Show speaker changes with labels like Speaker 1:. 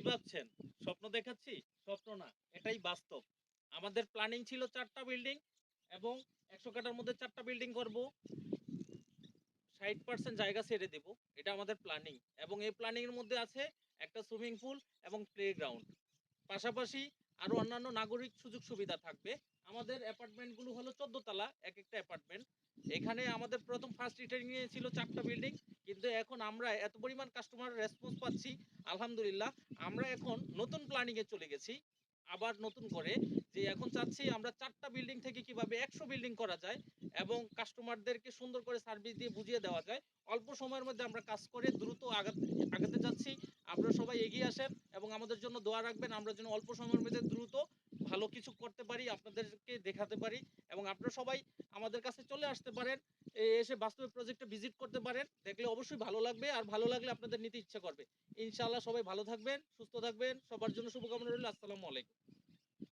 Speaker 1: ভাবছেন স্বপ্ন দেখাচ্ছি? স্বপ্ন না, এটাই বাস্তব। আমাদের প্ল্যানিং ছিল 4টা বিল্ডিং এবং 100 কাঠার মধ্যে 4টা বিল্ডিং করব। 60% জায়গা ছেড়ে দেব। এটা আমাদের প্ল্যানিং এবং এই প্ল্যানিং এর মধ্যে আছে একটা সুইমিং পুল এবং প্লেগ্রাউন্ড। পাশাপাশি আরো অন্যান্য নাগরিক সুযোগ সুবিধা থাকবে। আমাদের অ্যাপার্টমেন্টগুলো হলো 14 তলা এক একটা অ্যাপার্টমেন্ট। এখানে আমাদের প্রথম ফার্স্ট রিটার্নিং ছিল 4টা বিল্ডিং, কিন্তু এখন আমরা এত পরিমাণ কাস্টমার রেসপন্স পাচ্ছি আলহামদুলিল্লাহ। আমরা এখন নতুন প্ল্যানিং এ চলে গেছি আবার নতুন করে, যে এখন চাচ্ছি আমরা 4টা বিল্ডিং থেকে কিভাবে 100 বিল্ডিং করা যায় এবং কাস্টমারদেরকে সুন্দর করে সার্ভিস দিয়ে বুঝিয়ে দেওয়া যায়। অল্প সময়ের মধ্যে আমরা কাজ করে দ্রুত আগাতে যাচ্ছি। আপনারা সবাই এগিয়ে আসেন এবং আমাদের জন্য দোয়া রাখবেন, আমরা যেন অল্প সময়ের মধ্যে দ্রুত ভালো কিছু করতে পারি, আপনাদেরকে দেখাতে পারি এবং আপনারা সবাই আমাদের কাছে চলে আসতে পারেন। এসে বাস্তবে প্রজেক্টে ভিজিট করতে পারেন, দেখলে অবশ্যই ভালো লাগবে আর ভালো লাগলে আপনাদের নিতে ইচ্ছা করবে। ইনশাআল্লাহ সবাই ভালো থাকবেন, সুস্থ থাকবেন, সবার জন্য শুভকামনা রইল। আসসালামু আলাইকুম।